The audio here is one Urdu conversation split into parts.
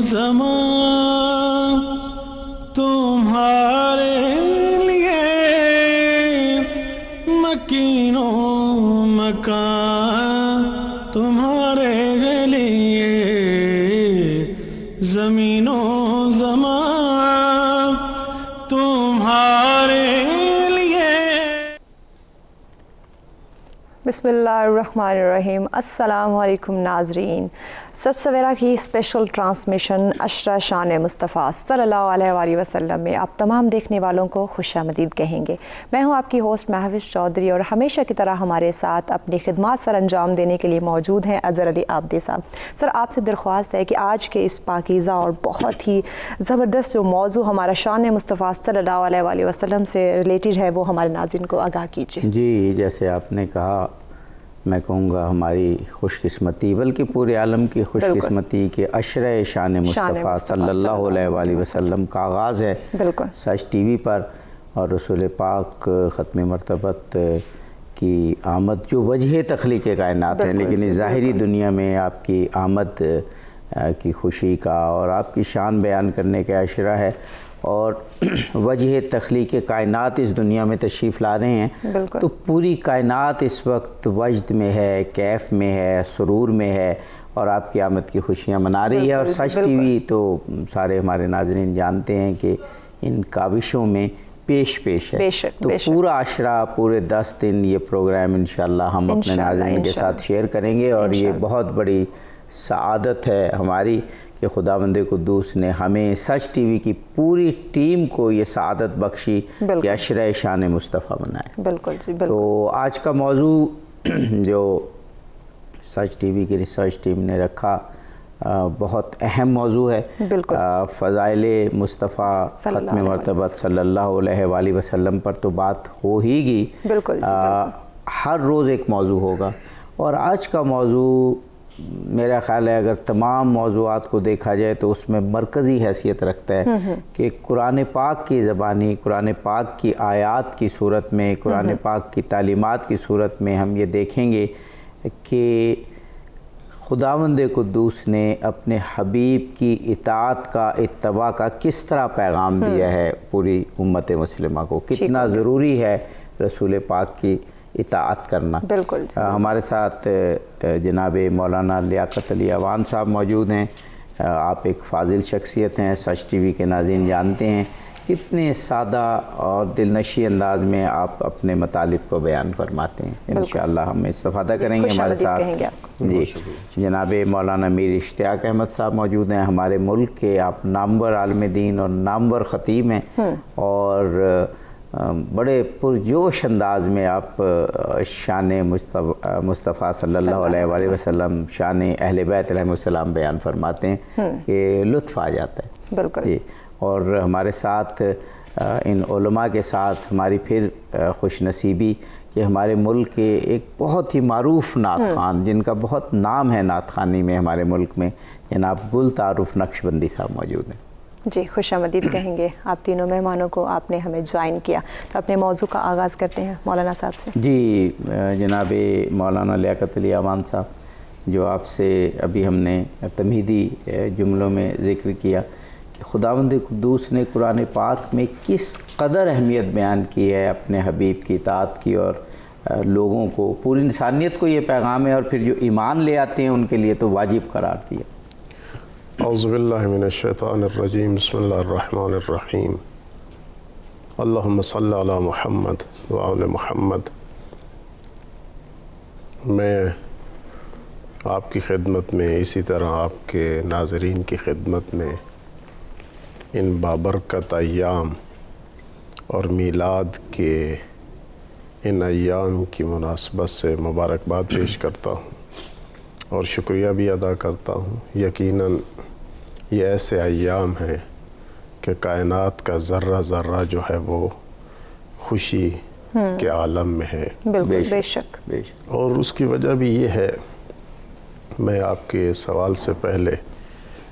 زمان تمہارے لیے مکین و مکان تمہارے لیے زمین و زمان تمہارے لیے۔ بسم اللہ الرحمن الرحیم۔ السلام علیکم ناظرین، سچ سویرا کی اسپیشل ٹرانسمیشن عشرہ شان مصطفیٰ صلی اللہ علیہ وآلہ وسلم میں آپ تمام دیکھنے والوں کو خوش آمدید کہیں گے۔ میں ہوں آپ کی ہوسٹ محوش چودھری اور ہمیشہ کی طرح ہمارے ساتھ اپنی خدمات سر انجام دینے کے لیے موجود ہیں اظہر علی عابدی صاحب۔ سر، آپ سے درخواست ہے کہ آج کے اس پاکیزہ اور بہت ہی زبردست جو موضوع ہمارا شان مصطفیٰ صلی اللہ علیہ وآلہ وسلم سے ریلیٹڈ ہے وہ ہمارے ناظرین کو آگاہ کیجیے۔ جی، جیسے آپ نے کہا، میں کہوں گا ہماری خوش قسمتی، بلکہ پورے عالم کی خوش قسمتی کہ عشرہ شان مصطفیٰ صلی اللہ علیہ وآلہ وسلم کا آغاز ہے سچ ٹی وی پر، اور رسول پاک ختم مرتبت کی آمد جو وجہ تخلیق کائنات ہے، لیکن اس ظاہری دنیا میں آپ کی آمد کی خوشی کا اور آپ کی شان بیان کرنے کا عشرہ ہے، اور وجہ تخلیق کائنات اس دنیا میں تشریف لا رہے ہیں، تو پوری کائنات اس وقت وجد میں ہے، کیف میں ہے، سرور میں ہے، اور آپ کی آمد کی خوشیاں منا رہی ہے۔ اور سچ ٹی وی تو سارے ہمارے ناظرین جانتے ہیں کہ ان کاوشوں میں پیش ہے، تو پورا عشرہ، پورے 10 دن یہ پروگرام انشاءاللہ ہم اپنے ناظرین کے ساتھ شیئر کریں گے، اور یہ بہت بڑی سعادت ہے ہماری کہ خداوند قدوس نے ہمیں سچ ٹی وی کی پوری ٹیم کو یہ سعادت بخشی کہ عشرہ شان مصطفیٰ بنائے۔ بالکل جی، بالکل۔ تو آج کا موضوع جو سچ ٹی وی کی ریسرچ ٹیم نے رکھا بہت اہم موضوع ہے، فضائل مصطفیٰ ختم مرتبت صلی اللہ علیہ وآلہ وسلم پر تو بات ہو ہی گی، ہر روز ایک موضوع ہوگا، اور آج کا موضوع میرا خیال ہے اگر تمام موضوعات کو دیکھا جائے تو اس میں مرکزی حیثیت رکھتا ہے کہ قرآن پاک کی زبانی، قرآن پاک کی آیات کی صورت میں، قرآن پاک کی تعلیمات کی صورت میں ہم یہ دیکھیں گے کہ خداوند قدوس نے اپنے حبیب کی اطاعت کا، اتباع کا کس طرح پیغام دیا ہے پوری امت مسلمہ کو، کتنا ضروری ہے رسول پاک کی اطاعت کرنا۔ بالکل۔ ہمارے ساتھ جناب مولانا لیاقت علی اوان صاحب موجود ہیں، آپ ایک فاضل شخصیت ہیں، سچ ٹی وی کے ناظرین جانتے ہیں کتنے سادہ اور دلنشی انداز میں آپ اپنے مطالب کو بیان فرماتے ہیں۔ انشاءاللہ ہم استفادہ کریں گے۔ ہمارے ساتھ جی جناب مولانا میر اشتیاق احمد صاحب موجود ہیں، ہمارے ملک کے آپ نامور عالم دین اور نامور خطیب ہیں، اور بڑے پرجوش انداز میں آپ شان مصطفیٰ صلی اللہ علیہ وآلہ وسلم، شان اہل بیت علیہ السلام بیان فرماتے ہیں کہ لطف آ جاتا ہے۔ بالکل جی، اور ہمارے ساتھ ان علماء کے ساتھ ہماری پھر خوش نصیبی کہ ہمارے ملک کے ایک بہت ہی معروف نعت خوان جن کا بہت نام ہے نعت خوانی میں ہمارے ملک میں، جناب گل تعارف نقشبندی صاحب موجود ہیں۔ جی، خوش آمدید کہیں گے آپ تینوں مہمانوں کو، آپ نے ہمیں جوائن کیا، تو اپنے موضوع کا آغاز کرتے ہیں مولانا صاحب سے۔ جی، جناب مولانا لیاقت علی اوان صاحب، جو آپ سے ابھی ہم نے تمہیدی جملوں میں ذکر کیا کہ خداوند قدوس نے قرآن پاک میں کس قدر اہمیت بیان کی ہے اپنے حبیب کی اطاعت کی، اور لوگوں کو، پوری انسانیت کو یہ پیغام ہے، اور پھر جو ایمان لے آتے ہیں ان کے لیے تو واجب قرار دیا۔ اعوذ باللہ من الشیطان الرجیم، بسم اللہ الرحمن الرحیم، اللہم صلی علی محمد وآل محمد۔ میں آپ کی خدمت میں، اسی طرح آپ کے ناظرین کی خدمت میں، ان بابرکت ایام اور میلاد کے ان ایام کی مناسبت سے مبارکباد پیش کرتا ہوں اور شکریہ بھی ادا کرتا ہوں۔ یقیناً یہ ایسے ایام ہیں کہ کائنات کا ذرہ ذرہ جو ہے وہ خوشی کے عالم میں ہے۔ بالکل، بے شک۔ اور اس کی وجہ بھی یہ ہے، میں آپ کے سوال سے پہلے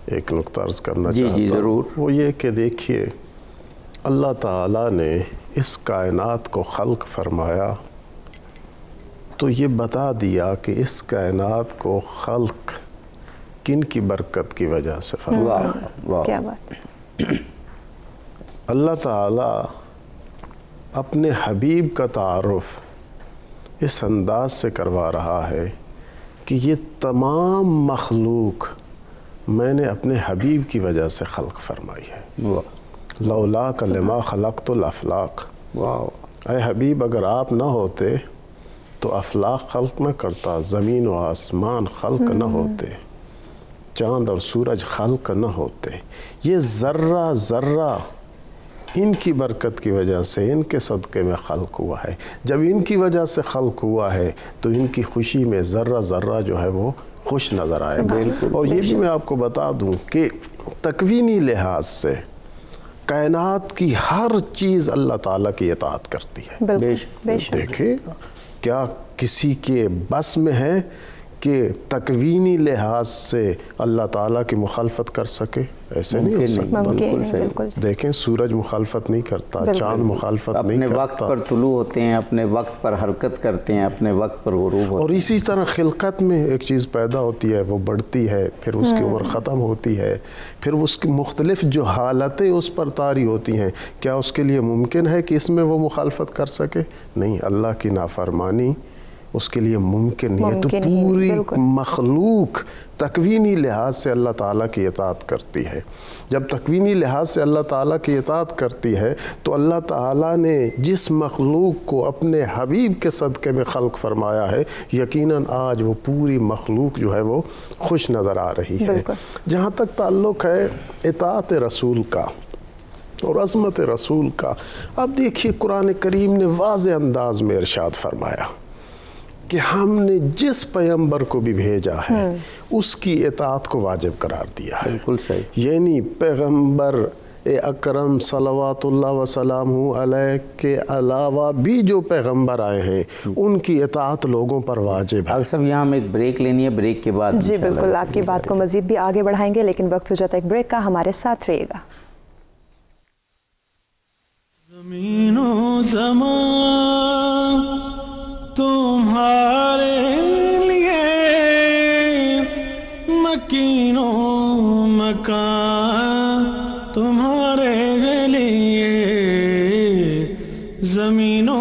ایک نقطہ عرض کرنا چاہتا ہوں، وہ یہ کہ دیکھیے، اللہ تعالیٰ نے اس کائنات کو خلق فرمایا تو یہ بتا دیا کہ اس کائنات کو خلق کن کی برکت کی وجہ سے فرمایا؟ کیا بات. اللہ تعالیٰ اپنے حبیب کا تعارف اس انداز سے کروا رہا ہے کہ یہ تمام مخلوق میں نے اپنے حبیب کی وجہ سے خلق فرمائی ہے. لولاک لما خلقت الافلاق. اے حبیب اگر آپ نہ ہوتے تو افلاق خلق نہ کرتا، زمین و آسمان خلق نہ ہوتے، چاند اور سورج خلق نہ ہوتے. یہ ذرہ ذرہ ان کی برکت کی وجہ سے، ان کے صدقے میں خلق ہوا ہے. جب ان کی وجہ سے خلق ہوا ہے تو ان کی خوشی میں ذرہ ذرہ جو ہے وہ خوش نظر آئے گا. اور یہ بھی میں آپ کو بتا دوں کہ تکوینی لحاظ سے کائنات کی ہر چیز اللہ تعالیٰ کی اطاعت کرتی ہے. دیکھیں کیا کسی کے بس میں ہے کہ تکوینی لحاظ سے اللہ تعالیٰ کی مخالفت کر سکے؟ ایسے نہیں ہو سکتا. دیکھیں سورج مخالفت نہیں کرتا، چاند مخالفت نہیں کرتا، اپنے وقت پر طلوع ہوتے ہیں، اپنے وقت پر حرکت کرتے ہیں، اپنے وقت پر غروب ہوتے ہیں. اور اسی طرح خلقت میں ایک چیز پیدا ہوتی ہے، وہ بڑھتی ہے، پھر اس کی عمر ختم ہوتی ہے، پھر اس کی مختلف جو حالتیں اس پر طاری ہوتی ہیں. کیا اس کے لیے ممکن ہے کہ اس میں وہ مخالفت کر سکے؟ نہیں. اللہ کی نافرمانی اس کے لیے ممکن نہیں ہے. تو پوری مخلوق تکوینی لحاظ سے اللہ تعالیٰ کی اطاعت کرتی ہے. جب تکوینی لحاظ سے اللہ تعالیٰ کی اطاعت کرتی ہے تو اللہ تعالیٰ نے جس مخلوق کو اپنے حبیب کے صدقے میں خلق فرمایا ہے، یقیناً آج وہ پوری مخلوق جو ہے وہ خوش نظر آ رہی ہے. جہاں تک تعلق ہے اطاعت رسول کا اور عظمت رسول کا، اب دیکھیے قرآن کریم نے واضح انداز میں ارشاد فرمایا کہ ہم نے جس پیغمبر کو بھی بھیجا ہے اس کی اطاعت کو واجب قرار دیا ہے. بالکل صحیح. یعنی پیغمبر اکرم صلوات اللہ وسلامہ علیہ کے علاوہ بھی جو پیغمبر آئے ہیں ان کی اطاعت لوگوں پر واجب ہے. ڈاکٹر صاحب یہاں ہمیں ایک بریک لینی ہے، بریک کے بعد جی بالکل آپ کی بات کو مزید بھی آگے بڑھائیں گے، لیکن وقت ہو جاتا ہے ایک بریک کا. ہمارے ساتھ رہیے گا. زمین و زمان تمہارے لیے، مکین و مکان تمہارے لیے، زمین و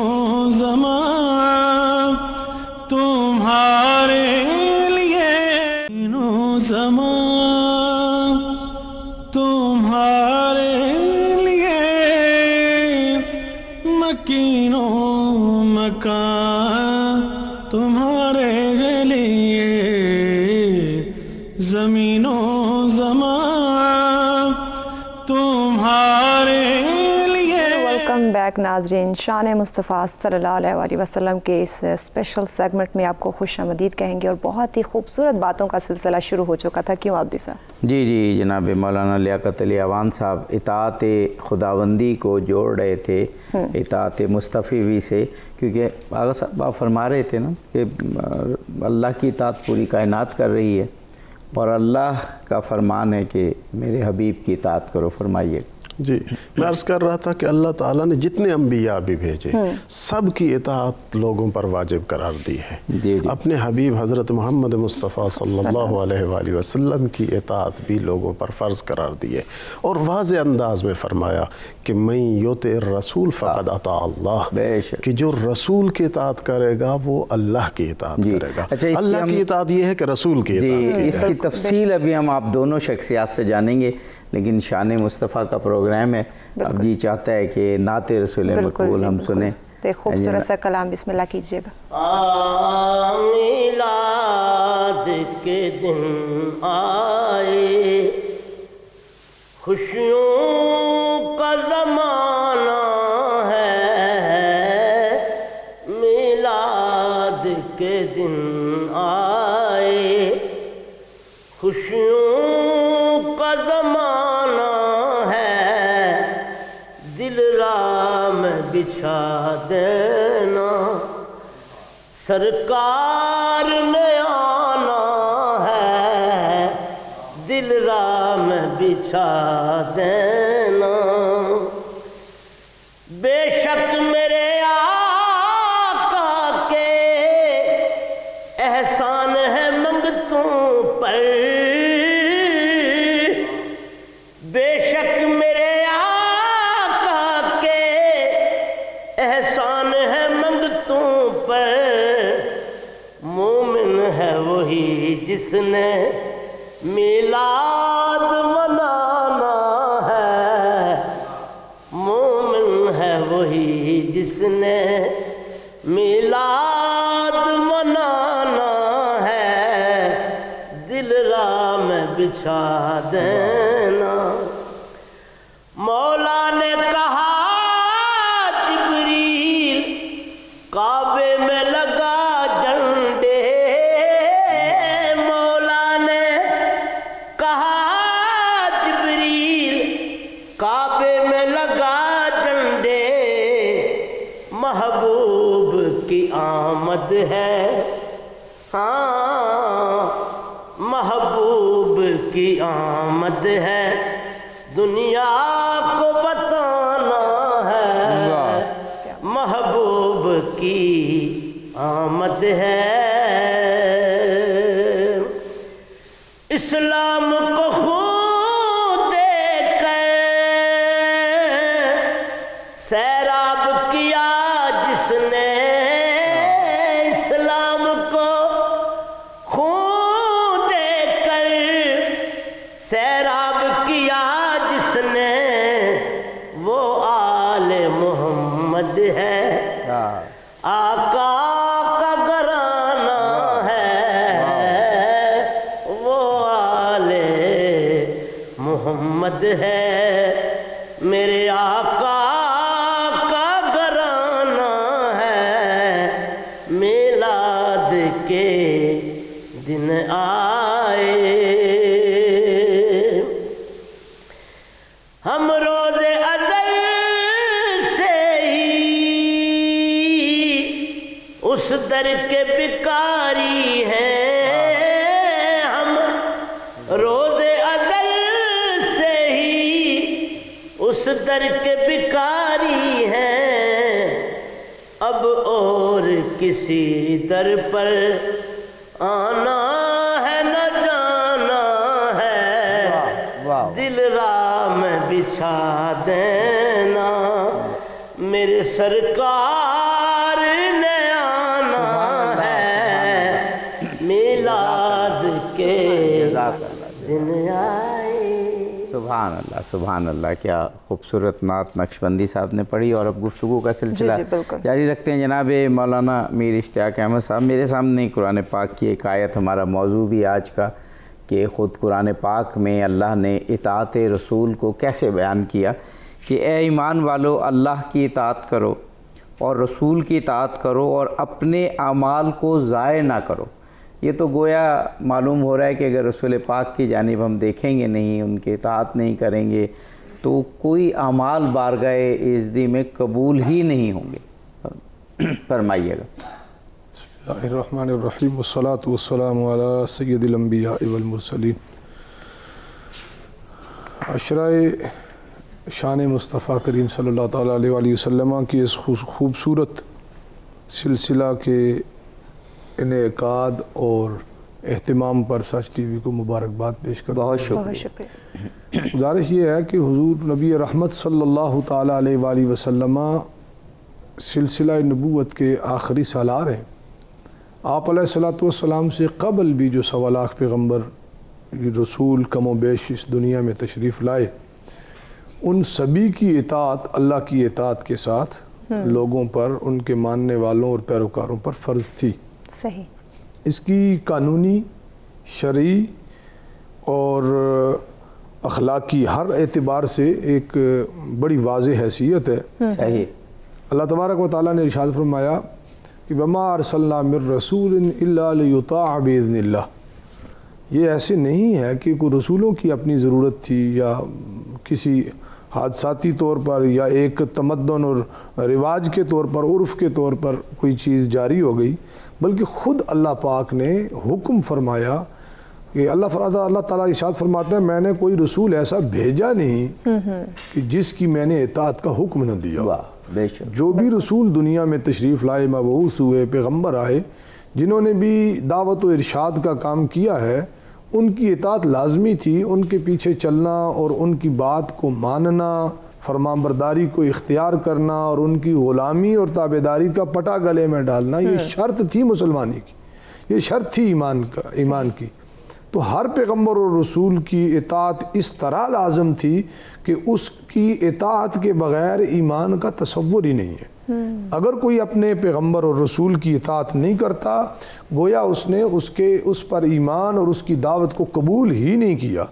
زمان تمہارے لیے، زمین و زمان تمہارے لیے، مکین و مکان تمہارے لیے، زمین و زمان تمہارے لیے. ویلکم بیک ناظرین. شان مصطفیٰ صلی اللہ علیہ وآلہ وسلم کے اس اسپیشل سیگمنٹ میں آپ کو خوش آمدید کہیں گے، اور بہت ہی خوبصورت باتوں کا سلسلہ شروع ہو چکا تھا. کیوں عابدی صاحب؟ جی جناب مولانا لیاقت علی اعوان صاحب اطاعت خداوندی کو جوڑ رہے تھے اطاعت مصطفی سے، کیونکہ آغا صاحب آپ فرما رہے تھے نا کہ اللہ کی اطاعت پوری کائنات کر رہی ہے، اور اللہ کا فرمان ہے کہ میرے حبیب کی اطاعت کرو. فرمائیے. جی میں عرض کر رہا تھا کہ اللہ تعالیٰ نے جتنے انبیاء بھی بھیجے سب کی اطاعت لوگوں پر واجب قرار دی ہے. اپنے حبیب حضرت محمد مصطفیٰ صلی اللہ علیہ وآلہ وسلم کی اطاعت بھی لوگوں پر فرض قرار دی ہے، اور واضح انداز میں فرمایا کہ من یطع الرسول فقد اطاع اللہ، کہ جو رسول کی اطاعت کرے گا وہ اللہ کی اطاعت کرے گا. اللہ کی اطاعت یہ ہے کہ رسول کی اطاعت. اس کی تفصیل ابھی ہم آپ دونوں شخصیات سے جانیں گے، لیکن شان مصطفیٰ کا پروگرام ہے. اب جی چاہتا ہے کہ نعت رسول مقبول ہم سنیں. تو ایک خوبصورت سا کلام بسم اللہ کیجئے گا. میلاد کے دن آئے، خوشیوں کا زمانہ ہے، میلاد کے دن آئے، خوشیوں کا زمانہ ہے، دل رام بچھا دینا، سرکار نے آنا ہے، دل رام بچھا دینا. بے شک میرے آقا کے احسان ہے منگتوں پر، ہے وہی جس نے میلاد منانا ہے، مومن ہے وہی جس نے میلاد منانا ہے، دل راہ میں بچھا دینا۔ مولا نے کہا جبریل کعبے میں لگا جھنڈے، مولا نے کہا جبریل کعبے میں لگا جھنڈے، محبوب کی آمد ہے، ہاں محبوب کی آمد ہے، دنیا کو بتانا ہے، محبوب کی آمد ہے۔ اسلام کو خود دے کر سیراب کیا جس نے، اسلام کو خود دے کر سیراب کیا جس نے، وہ آل محمد ہے، آقا کا گھرانہ ہے، وہ آل محمد ہے، میرے آقا کا گھرانہ ہے، میلاد کے دن آئے، ہم روز ازل سے ہی اس در کے بکاری ہیں، ہم روز ازل سے ہی اس در کے بکاری ہیں، اب اور کسی در پر آنا ہے نہ جانا ہے، دل راہ میں بچھا دینا، میرے سرکار نے آنا ہے، میلاد کے دن آئے۔ سبحان اللہ سبحان اللہ، کیا خوبصورت نعت نقشبندی صاحب نے پڑھی، اور اب گفتگو کا سلسلہ جاری رکھتے ہیں۔ جناب مولانا میر اشتیاق احمد صاحب، میرے سامنے قرآن پاک کی ایک آیت، ہمارا موضوع بھی آج کا کہ خود قرآن پاک میں اللہ نے اطاعت رسول کو کیسے بیان کیا کہ اے ایمان والو اللہ کی اطاعت کرو اور رسول کی اطاعت کرو اور اپنے اعمال کو ضائع نہ کرو۔ یہ تو گویا معلوم ہو رہا ہے کہ اگر رسول پاک کی جانب ہم دیکھیں گے نہیں، ان کی اطاعت نہیں کریں گے، تو کوئی اعمال بارگاہ عزدی میں قبول ہی نہیں ہوں گے۔ فرمائیے گا۔ بسم اللہ الرحمن الرحیم، والصلاة والسلام علی سید الانبیاء والمرسلین۔ عشرہ شان مصطفیٰ کریم صلی اللہ تعالیٰ علیہ وآلہ وسلم کی اس خوبصورت سلسلہ کے انعقاد اور اہتمام پر سچ ٹی وی کو مبارکباد پیش کرتا ہوں۔ بہت شکریہ۔ گزارش یہ ہے کہ حضور نبی رحمت صلی اللہ تعالیٰ علیہ وآلہ وسلم سلسلہ نبوت کے آخری سالار ہیں۔ آپ علیہ الصلوۃ والسلام سے قبل بھی جو 1.25 لاکھ پیغمبر رسول کم و بیش اس دنیا میں تشریف لائے، ان سبھی کی اطاعت اللہ کی اطاعت کے ساتھ لوگوں پر، ان کے ماننے والوں اور پیروکاروں پر فرض تھی۔ صحیح۔ اس کی قانونی، شرعی اور اخلاقی ہر اعتبار سے ایک بڑی واضح حیثیت ہے۔ صحیح۔ اللہ تبارک و تعالیٰ نے ارشاد فرمایا کہ وَمَا أَرْسَلْنَا مِن رَسُولٍ إِلَّا لِيُطَاعَ بِإِذْنِ اللَّهِ۔ یہ ایسے نہیں ہے کہ کوئی رسولوں کی اپنی ضرورت تھی یا کسی حادثاتی طور پر یا ایک تمدن اور رواج کے طور پر، عرف کے طور پر کوئی چیز جاری ہو گئی، بلکہ خود اللہ پاک نے حکم فرمایا کہ اللہ تعالیٰ ارشاد فرماتا ہے میں نے کوئی رسول ایسا بھیجا نہیں کہ جس کی میں نے اطاعت کا حکم نہ دیا۔ بے شک۔ جو بھی رسول دنیا میں تشریف لائے، مبعوث ہوئے، پیغمبر آئے، جنہوں نے بھی دعوت و ارشاد کا کام کیا ہے، ان کی اطاعت لازمی تھی، ان کے پیچھے چلنا اور ان کی بات کو ماننا، فرمانبرداری کو اختیار کرنا اور ان کی غلامی اور تابعداری کا پٹا گلے میں ڈالنا، یہ شرط تھی مسلمانی کی۔ یہ شرط تھی ایمان کی. تو ہر پیغمبر اور رسول کی اطاعت اس طرح لازم تھی کہ اس کی اطاعت کے بغیر ایمان کا تصور ہی نہیں ہے. اگر کوئی اپنے پیغمبر اور رسول کی اطاعت نہیں کرتا گویا اس نے اس پر ایمان اور اس کی دعوت کو قبول ہی نہیں کیا.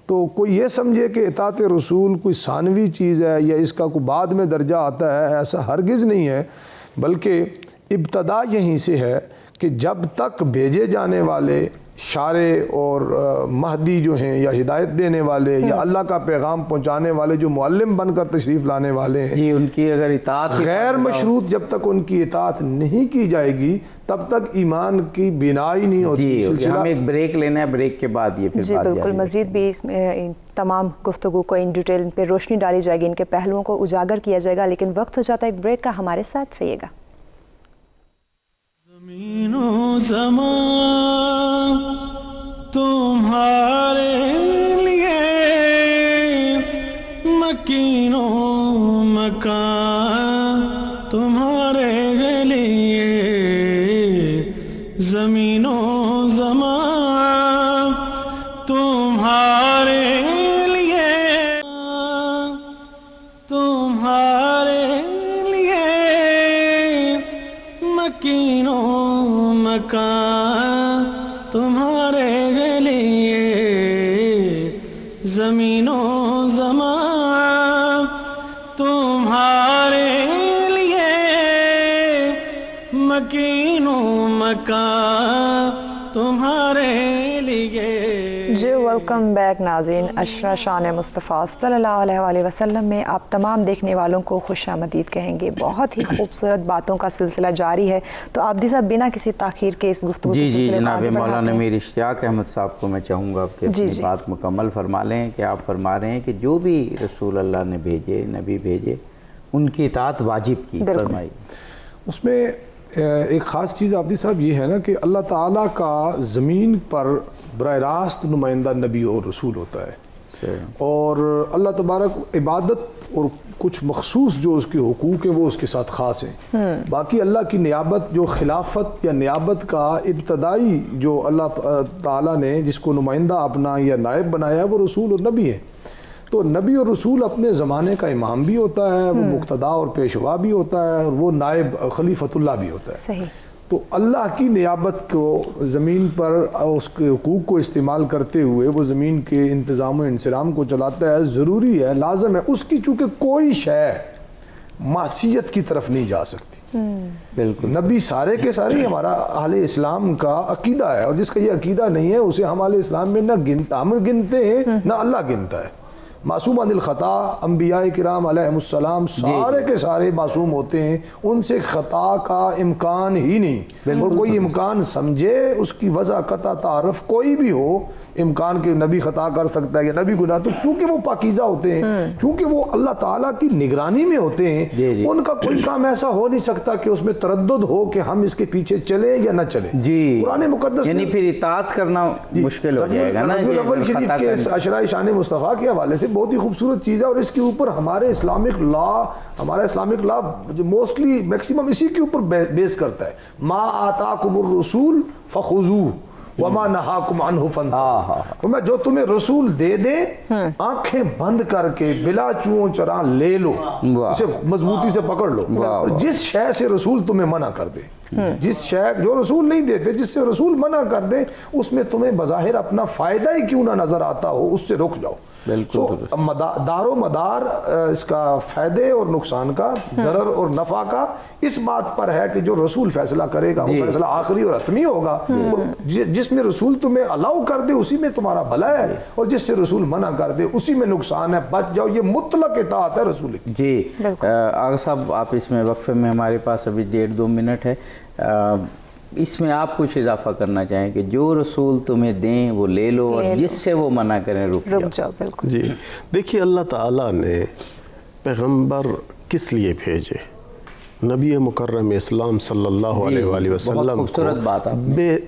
تو کوئی یہ سمجھے کہ اطاعت رسول کوئی ثانوی چیز ہے یا اس کا کوئی بعد میں درجہ آتا ہے، ایسا ہرگز نہیں ہے، بلکہ ابتدا یہیں سے ہے کہ جب تک بھیجے جانے والے شارع اور مہدی جو ہیں یا ہدایت دینے والے یا اللہ کا پیغام پہنچانے والے جو معلم بن کر تشریف لانے والے ہیں، جی ان کی اگر اطاعت غیر مشروط جب تک ان کی اطاعت نہیں کی جائے گی تب تک ایمان کی بنا ہی نہیں ہوتی. جی ہم ایک بریک لینا ہے، بریک کے بعد یہ پھر جی بالکل مزید بھی اس میں تمام گفتگو کو ان ڈیٹیل پہ روشنی ڈالی جائے گی، ان کے پہلوؤں کو اجاگر کیا جائے گا، لیکن وقت ہو جاتا ہے ایک بریک کا. ہمارے ساتھ رہیے گا. زمین و زمان تمہارے لیے، مکین و مکان تمہارے لیے، زمین و زمان تمہارے لیے، تمہارے لیے، مکین و مکان تمہارے لیے، زمین و زمان تمہارے لیے، مکین و مکان تمہارے لیے. جی ویلکم بیک ناظرین. عشرہ شان مصطفیٰ صلی اللہ علیہ وآلہ وسلم میں آپ تمام دیکھنے والوں کو خوش آمدید کہیں گے. بہت ہی خوبصورت باتوں کا سلسلہ جاری ہے. تو عابدی صاحب بنا کسی تاخیر کے اس گفتگو جی جناب مولانا میر اشتیاق احمد صاحب کو میں چاہوں گا کہ اپنی بات مکمل فرما لیں کہ آپ فرما رہے ہیں کہ جو بھی رسول اللہ نے بھیجے، نبی بھیجے، ان کی اطاعت واجب کی. فرمائی اس میں ایک خاص چیز عابدی صاحب یہ ہے نا کہ اللہ تعالیٰ کا زمین پر براہ راست نمائندہ نبی اور رسول ہوتا ہے، اور اللہ تبارک عبادت اور کچھ مخصوص جو اس کے حقوق ہیں وہ اس کے ساتھ خاص ہیں. باقی اللہ کی نیابت جو خلافت یا نیابت کا ابتدائی جو اللہ تعالیٰ نے جس کو نمائندہ اپنا یا نائب بنایا ہے وہ رسول اور نبی ہیں. تو نبی اور رسول اپنے زمانے کا امام بھی ہوتا ہے، وہ مقتدا اور پیشوا بھی ہوتا ہے، اور وہ نائب خلیفۃ اللہ بھی ہوتا ہے. صحیح. تو اللہ کی نیابت کو زمین پر اس کے حقوق کو استعمال کرتے ہوئے وہ زمین کے انتظام و انصرام کو چلاتا ہے. ضروری ہے، لازم ہے اس کی، چونکہ کوئی شے معصیت کی طرف نہیں جا سکتی. بالکل نبی سارے کے سارے ہمارا اہل اسلام کا عقیدہ ہے، اور جس کا یہ عقیدہ نہیں ہے اسے ہم اہل اسلام میں نہ ہم گنتے ہیں نہ اللہ گنتا ہے. معصوم عن الخطا انبیاء کرام علیہم السلام سارے کے سارے معصوم ہوتے ہیں، ان سے خطا کا امکان ہی نہیں. اور کوئی امکان سمجھے اس کی وضع قطع تعارف کوئی بھی ہو، امکان کے نبی خطا کر سکتا ہے یا نبی گناہ، تو چونکہ وہ پاکیزہ ہوتے ہیں، چونکہ وہ اللہ تعالیٰ کی نگرانی میں ہوتے ہیں، ان کا کوئی کام ایسا ہو نہیں سکتا کہ اس میں تردد ہو کہ ہم اس کے پیچھے چلیں یا نہ چلیں. قرآن مقدس یعنی پھر اطاعت کرنا مشکل ہو جائے گا نا. ربیع الاول شریف کے عشرہ شان مصطفیٰ کے حوالے سے بہت ہی خوبصورت چیز ہے، اور اس کے اوپر ہمارا اسلامک لا موسٹلی میکسیمم اسی کے اوپر بیس کرتا ہے. ما آتاکم الرسول فخذوہ وما نہاکم عنہ فانتہوا. میں جو تمہیں رسول دے دے آنکھیں بند کر کے بلا چون چراں لے لو، اسے مضبوطی سے پکڑ لو. اور جس شے سے رسول تمہیں منع کر دے، جس شے جو رسول نہیں دیتے، جس سے رسول منع کر دے، اس میں تمہیں بظاہر اپنا فائدہ ہی کیوں نہ نظر آتا ہو، اس سے رک جاؤ. دار و مدار اس کا فائدے اور نقصان کا، ضرر اور نفع کا اس بات پر ہے کہ جو رسول فیصلہ کرے گا وہ فیصلہ آخری اور حتمی ہوگا. جس میں رسول تمہیں الاؤ کر دے اسی میں تمہارا بھلا ہے، اور جس سے رسول منع کر دے اسی میں نقصان ہے. بچ جاؤ، یہ مطلق اطاعت ہے رسول کی. جی آغا صاحب آپ اس میں وقفے میں، ہمارے پاس ابھی 1.5-2 منٹ ہے، اس میں آپ کچھ اضافہ کرنا چاہیں کہ جو رسول تمہیں دیں وہ لے لو، اور جس سے وہ منع کریں رک جاؤ. بالکل. جی دیکھیے، اللہ تعالیٰ نے پیغمبر کس لیے بھیجے؟ نبی مکرم اسلام صلی اللہ علیہ وآلہ وسلم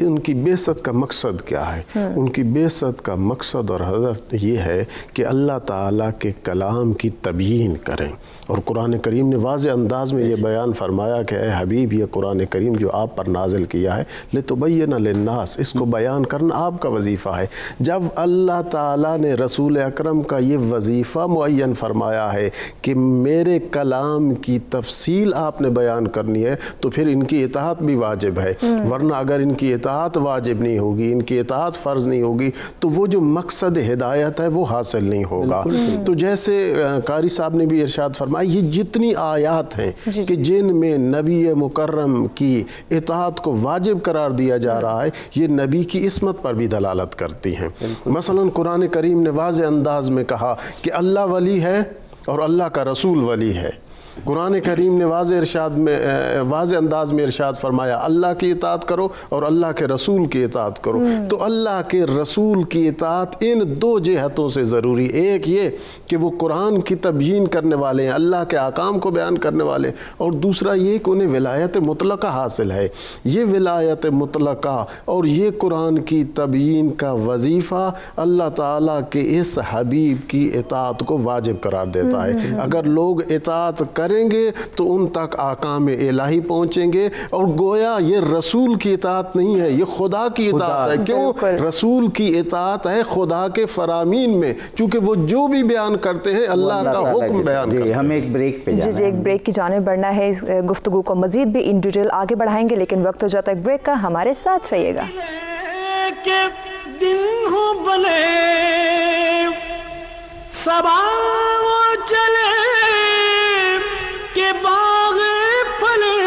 ان کی بعثت کا مقصد کیا ہے؟ ان کی بعثت کا مقصد اور ہدف یہ ہے کہ اللہ تعالیٰ کے کلام کی تبیین کریں، اور قرآن کریم نے واضح انداز میں یہ بیان فرمایا کہ اے حبیب، یہ قرآن کریم جو آپ پر نازل کیا ہے لِتُبَيِّنَ لِلنَّاسِ، اس کو بیان کرنا آپ کا وظیفہ ہے۔ جب اللہ تعالیٰ نے رسول اکرم کا یہ وظیفہ معین فرمایا ہے کہ میرے کلام کی تفصیل آپ نے بیان کرنی ہے، تو پھر ان کی اطاعت بھی واجب ہے، ورنہ اگر ان کی اطاعت واجب نہیں ہوگی، ان کی اطاعت فرض نہیں ہوگی، تو وہ جو مقصد ہدایت ہے وہ حاصل نہیں ہوگا۔ تو جیسے قاری صاحب نے بھی ارشاد فرمایا، یہ جتنی آیات ہیں کہ جن میں نبی مکرم کی اطاعت کو واجب قرار دیا جا رہا ہے، یہ نبی کی عصمت پر بھی دلالت کرتی ہیں۔ مثلا قرآن کریم نے واضح انداز میں کہا کہ اللہ ولی ہے اور اللہ کا رسول ولی ہے۔ قرآن کریم نے واضح انداز میں ارشاد فرمایا، اللہ کی اطاعت کرو اور اللہ کے رسول کی اطاعت کرو۔ تو اللہ کے رسول کی اطاعت ان دو جہتوں سے ضروری، ایک یہ کہ وہ قرآن کی تبیین کرنے والے ہیں، اللہ کے احکام کو بیان کرنے والے، اور دوسرا یہ کہ انہیں ولایت مطلقہ حاصل ہے۔ یہ ولایت مطلقہ اور یہ قرآن کی تبیین کا وظیفہ اللہ تعالیٰ کے اس حبیب کی اطاعت کو واجب قرار دیتا ہے۔ اگر لوگ اطاعت کریں گے تو ان تک احکام الہی پہنچیں گے، اور گویا یہ رسول کی اطاعت نہیں ہے، یہ خدا کی اطاعت ہے۔ کیوں؟ رسول کی اطاعت ہے خدا کے فرامین میں، چونکہ وہ جو بھی بیان کرتے ہیں اللہ کا حکم بیان کرتے ہیں۔ ہم ایک بریک پہ جانا ہے، جی ایک بریک کی جانب بڑھنا ہے۔ گفتگو کو مزید بھی ان ڈیٹیل آگے بڑھائیں گے، لیکن وقت ہو جاتا ہے بریک کا، ہمارے ساتھ رہیے گا۔ دن ہو بلے صبا چلے کہ باغ پھلے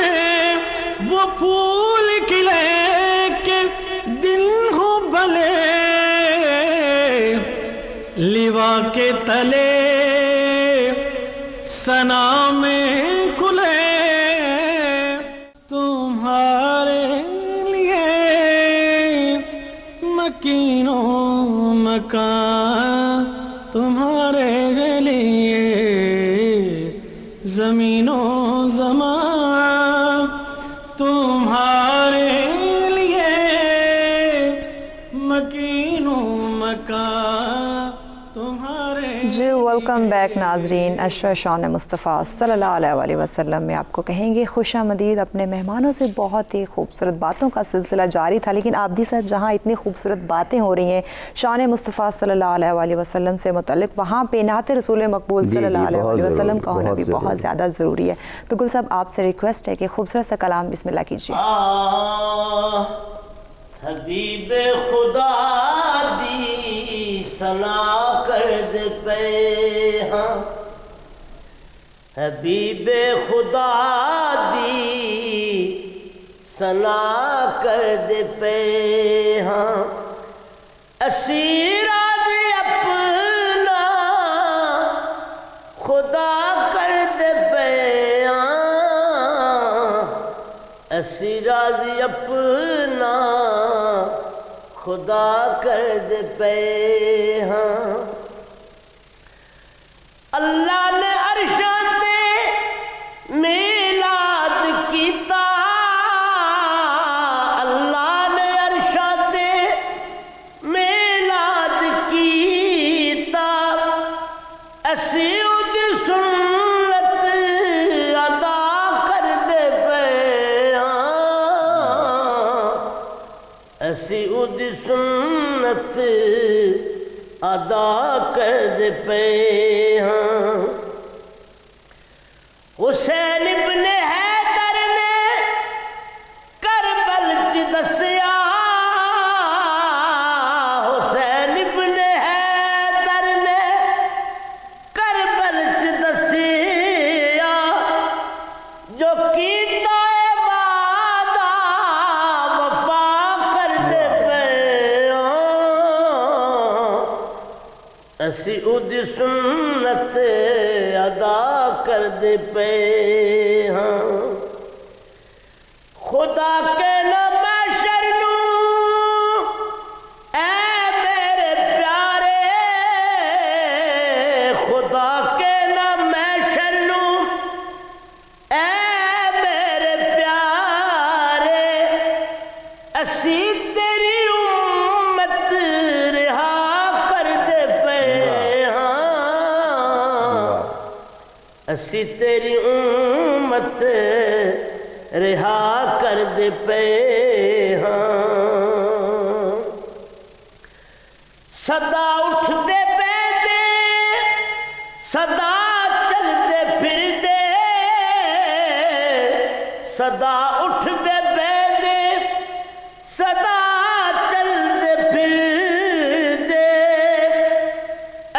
وہ پھول کھلے، کہ دن ہو بلے لیوا کے تلے ثنا میں کھلے، تمہارے لیے مکین و مکان، تمہارے لیے زمین و زمان، تمہارے لیے مکین و مکان، تمہارے۔ جی ویلکم بیک ناظرین، عشرہ شان مصطفیٰ صلی اللہ علیہ وآلہ وسلم میں آپ کو کہیں گے خوش آمدید۔ اپنے مہمانوں سے بہت ہی خوبصورت باتوں کا سلسلہ جاری تھا، لیکن عابدی صاحب جہاں اتنی خوبصورت باتیں ہو رہی ہیں شان مصطفیٰ صلی اللہ علیہ وآلہ وسلم سے متعلق، وہاں پہ نعت رسول مقبول صلی اللہ علیہ وآلہ وسلم کا ہونا بھی بہت زیادہ ضروری ہے۔ تو گل صاحب آپ سے ریکویسٹ ہے کہ خوبصورت سا کلام بسم اللہ کیجیے۔ حبیب خدا دی ثنا کر دے پے ہاں، حبیب خدا دی ثنا کر دے پے ہاں، اسی راضی اپنا خدا کر دے پے ہاں، اسی راضی اپنا خدا کر دے پے ہاں۔ اللہ نے عرشاں تے میلاد کیتا، اللہ نے عرشاں تے میلاد کیتا، اسی اُدی سنت ادا کر دے پے ہاں، اسی اُدی سنت ادا کر دے پے ہاں۔ حسین ابن حیدر نے کربل چ دسیا، حسین ابن حیدر نے کربل چ دسیا، جو کیتا ہے وعدہ وفا کر دے پے ہاں، اسی اُدی سنت ادا کر دے پے ہاں۔ خدا کے نام شرنو اے میرے پیارے، خدا کے نام شرنو اے تیری امت رہا کر دے پے ہاں اسی تیری امت رہا کر دے پے ہاں صدا اٹھ دے پے دے صدا چل دے پھر دے صدا اٹھ دے پے دے صدا چل دے پھر دے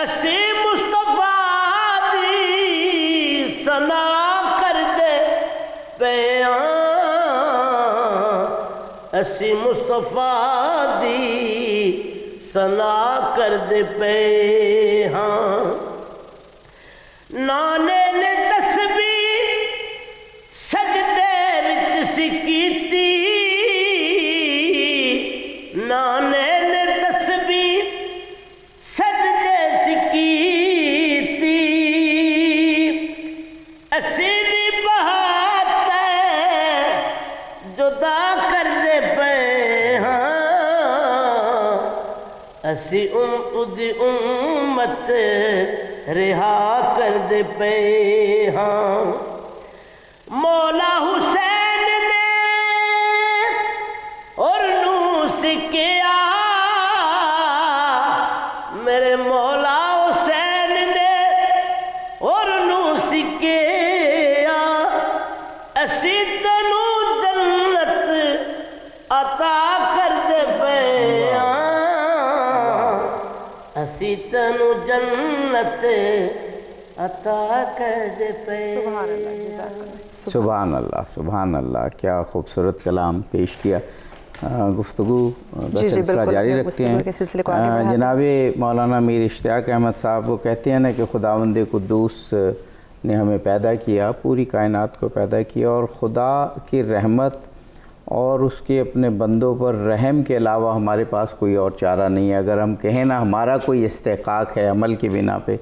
اسی مصطفیٰ دی ثنا کر دے پے اسی مصطفیٰ دی ثنا کر دے پے ہاں نانے نے تسبیح سجدے وچ سی کیتی نانے نے تسبیح سجدے سی کیتی اسی بھی بہت جدا کر دے پے ہاں اسی دی امت رہا کر دے پے ہاں مولا حسین نے اور نو سکیا میرے مولا حسین نے اور نو سکیا اسی تنو جنت عطا کر دے پے اسی تنو جنت عطا کر دے پے سبحان اللہ سبحان اللہ کیا خوبصورت کلام پیش کیا گفتگو کا سلسلہ جاری رکھتے ہیں جناب مولانا میر اشتیاق احمد صاحب وہ کہتے ہیں نا کہ خداوند قدوس نے ہمیں پیدا کیا پوری کائنات کو پیدا کیا اور خدا کی رحمت اور اس کے اپنے بندوں پر رحم کے علاوہ ہمارے پاس کوئی اور چارہ نہیں ہے اگر ہم کہیں نا ہمارا کوئی استحقاق ہے عمل کی بنا پہ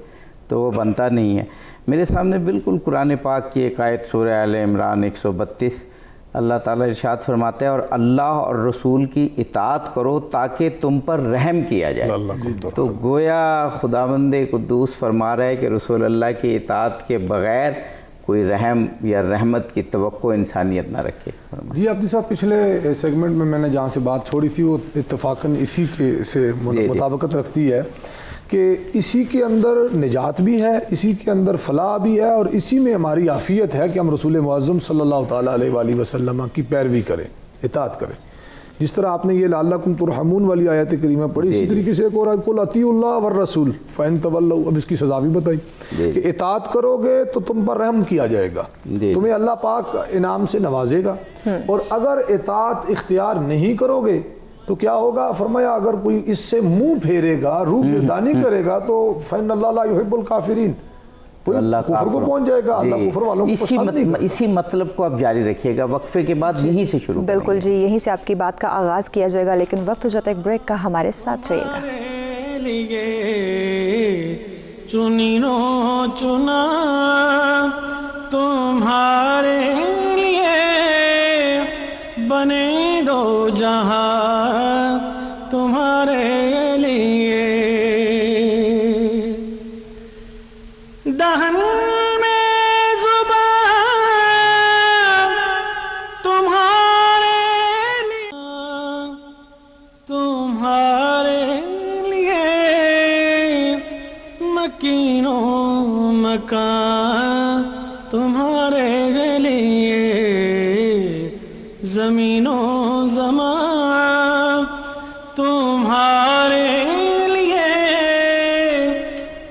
تو وہ بنتا نہیں ہے میرے سامنے بالکل قرآن پاک کی ایک آیت سورہ آل عمران 132 اللہ تعالیٰ ارشاد فرماتے ہیں اور اللہ اور رسول کی اطاعت کرو تاکہ تم پر رحم کیا جائے تو گویا خداوند قدوس فرما رہا ہے کہ رسول اللہ کی اطاعت کے بغیر کوئی رحم یا رحمت کی توقع انسانیت نہ رکھے جی عبدی صاحب پچھلے سیگمنٹ میں نے جہاں سے بات چھوڑی تھی وہ اتفاقاً اسی کے سے مطابقت رکھتی ہے کہ اسی کے اندر نجات بھی ہے اسی کے اندر فلاح بھی ہے اور اسی میں ہماری عافیت ہے کہ ہم رسول معظم صلی اللہ تعالیٰ علیہ وآلہ وسلم کی پیروی کریں اطاعت کریں جس طرح آپ نے یہ لعلکم ترحمون والی آیت کریمہ پڑھی اسی طریقے سے ایک اور آیت قل اطیعوا اللہ والرسول فإن تولوا اب اس کی سزا بھی بتائی کہ اطاعت کرو گے تو تم پر رحم کیا جائے گا تمہیں اللہ پاک انعام سے نوازے گا اور اگر اطاعت اختیار نہیں کرو گے تو کیا ہوگا فرمایا اگر کوئی اس سے منہ پھیرے گا روح گردانی کرے گا تو فإن اللہ لا يحب الکافرین اللہ کفر کو پہنچ جائے گا اللہ کفر والوں کو پسند نہیں کرے اسی مطلب کو آپ جاری رکھیے گا وقفے کے بعد یہیں سے شروع بالکل جی یہیں سے آپ کی بات کا آغاز کیا جائے گا لیکن وقت ہو جاتا ہے ایک بریک کا ہمارے ساتھ رہیے گا چنینو چنا تمہارے لیے بنے دو جہاں تمہارے لیے دہن میں زبان تمہارے لیے مکین و مکان تمہارے لیے زمین و زمان تمہارے لیے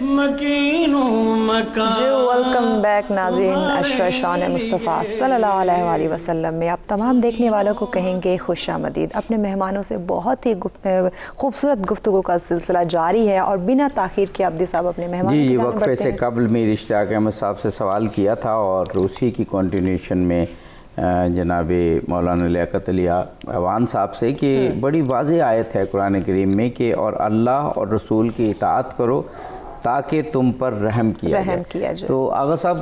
مکین و مکان جو ویلکم بیک ناظرین عشرہ شان مصطفیٰ صلی اللہ علیہ وآلہ وسلم میں آپ تمام دیکھنے والوں کو کہیں گے خوش آمدید اپنے مہمانوں سے بہت ہی خوبصورت گفتگو کا سلسلہ جاری ہے اور بنا تاخیر کے عبدی صاحب اپنے مہمانوں جی وقفے سے قبل میر اشتیاق احمد صاحب سے سوال کیا تھا اور اسی کی کنٹینیوشن میں جناب مولانا لیاقت علی اعوان صاحب سے کہ بڑی واضح آیت ہے قرآن کریم میں کہ اور اللہ اور رسول کی اطاعت کرو تاکہ تم پر رحم کیا جائے. تو آغا صاحب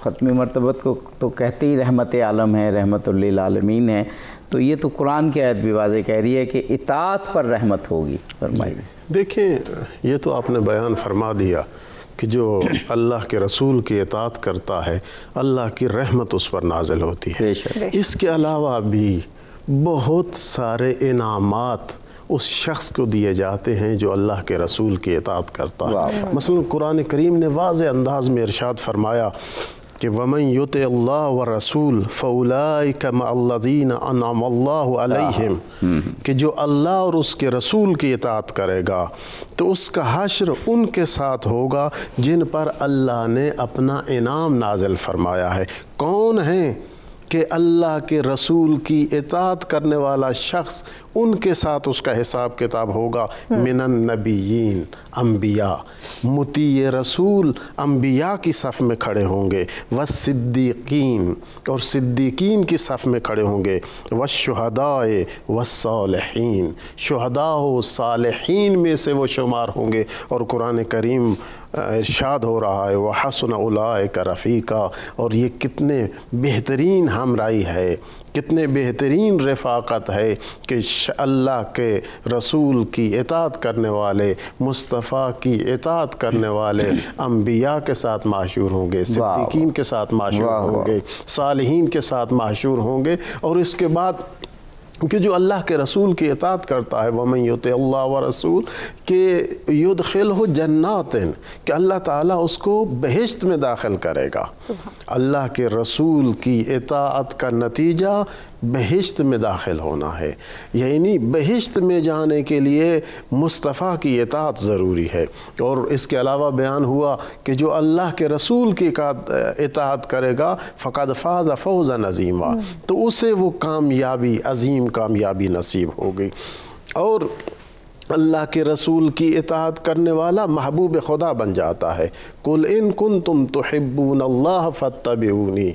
ختم مرتبت کو تو کہتے ہی رحمت عالم ہے، رحمت للعالمین ہے، تو یہ تو قرآن کی آیت بھی واضح کہہ رہی ہے کہ اطاعت پر رحمت ہوگی. فرمائیے. دیکھیں یہ تو آپ نے بیان فرما دیا کہ جو اللہ کے رسول کی اطاعت کرتا ہے اللہ کی رحمت اس پر نازل ہوتی ہے. اس کے علاوہ بھی بہت سارے انعامات اس شخص کو دیے جاتے ہیں جو اللہ کے رسول کی اطاعت کرتا ہے. مثلا قرآن کریم نے واضح انداز میں ارشاد فرمایا کہ وَمَن يُطِعِ اللَّهَ وَالرَّسُولَ فَأُولَٰئِكَ مَعَ الَّذِينَ أَنْعَمَ اللَّهُ عَلَيْهِمْ کہ جو اللہ اور اس کے رسول کی اطاعت کرے گا تو اس کا حشر ان کے ساتھ ہوگا جن پر اللہ نے اپنا انعام نازل فرمایا ہے. کون ہیں کہ اللہ کے رسول کی اطاعت کرنے والا شخص، ان کے ساتھ اس کا حساب کتاب ہوگا. من النبیین، انبیاء، مطیع رسول انبیاء کی صف میں کھڑے ہوں گے، والصدیقین اور صدیقین کی صف میں کھڑے ہوں گے، والشہداء والصالحین شہداء و صالحین میں سے وہ شمار ہوں گے. اور قرآن کریم ارشاد ہو رہا ہے وَحَسُنَ أُولَٰئِكَ رَفِيقًا، اور یہ کتنے بہترین ہمراہی ہے، کتنے بہترین رفاقت ہے کہ اللہ کے رسول کی اطاعت کرنے والے، مصطفیٰ کی اطاعت کرنے والے انبیاء کے ساتھ معشور ہوں گے، صدیقین کے ساتھ معشور ہوں گے، صالحین کے ساتھ معشور ہوں گے. اور اس کے بعد کہ جو اللہ کے رسول کی اطاعت کرتا ہے وَمَن يُطِعِ اللَّهَ وَرَسُولَهُ کہ يُدْخِلْهُ جَنَّاتٍ کہ اللہ تعالیٰ اس کو بہشت میں داخل کرے گا. اللہ کے رسول کی اطاعت کا نتیجہ بہشت میں داخل ہونا ہے. یعنی بہشت میں جانے کے لیے مصطفیٰ کی اطاعت ضروری ہے. اور اس کے علاوہ بیان ہوا کہ جو اللہ کے رسول کی اطاعت کرے گا فقد فاز فوزا عظیما، تو اسے وہ کامیابی، عظیم کامیابی نصیب ہوگی. اور اللہ کے رسول کی اطاعت کرنے والا محبوب خدا بن جاتا ہے. قُلْ إِن كُنْتُمْ تُحِبُّونَ اللَّهَ فَاتَّبِعُونِي،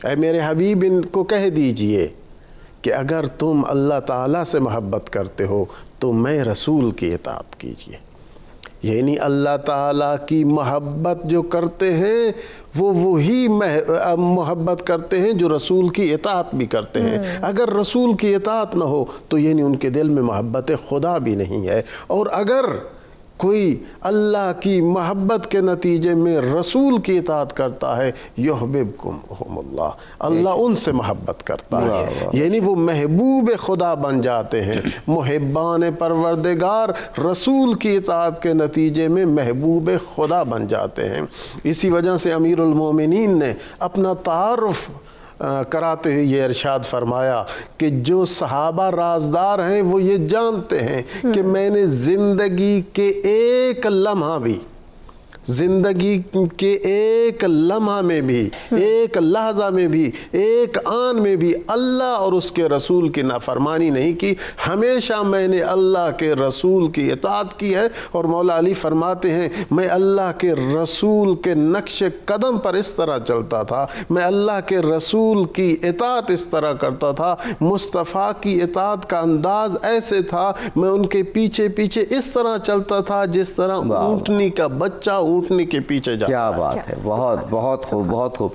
اے میرے حبیب ان کو کہہ دیجئے کہ اگر تم اللہ تعالیٰ سے محبت کرتے ہو تو میں رسول کی اطاعت کیجئے. یعنی اللہ تعالیٰ کی محبت جو کرتے ہیں وہ وہی محبت کرتے ہیں جو رسول کی اطاعت بھی کرتے ہیں. اگر رسول کی اطاعت نہ ہو تو یعنی ان کے دل میں محبت خدا بھی نہیں ہے. اور اگر کوئی اللہ کی محبت کے نتیجے میں رسول کی اطاعت کرتا ہے یحببکم اللہ، اللہ ان سے محبت کرتا ہے. یعنی وہ محبوب خدا بن جاتے ہیں. محبان پروردگار رسول کی اطاعت کے نتیجے میں محبوب خدا بن جاتے ہیں. اسی وجہ سے امیر المومنین نے اپنا تعارف کراتے ہوئے یہ ارشاد فرمایا کہ جو صحابہ رازدار ہیں وہ یہ جانتے ہیں کہ میں نے زندگی کے ایک لمحہ بھی، زندگی کے ایک لمحہ میں بھی، ایک لحظہ میں بھی، ایک آن میں بھی اللہ اور اس کے رسول کی نافرمانی نہیں کی. ہمیشہ میں نے اللہ کے رسول کی اطاعت کی ہے. اور مولا علی فرماتے ہیں میں اللہ کے رسول کے نقش قدم پر اس طرح چلتا تھا، میں اللہ کے رسول کی اطاعت اس طرح کرتا تھا، مصطفیٰ کی اطاعت کا انداز ایسے تھا، میں ان کے پیچھے پیچھے اس طرح چلتا تھا جس طرح اونٹنی کا بچہ اونٹنی کے پیچھے جاتا. کیا بات ہے، بہت بہت خوب، بہت خوب.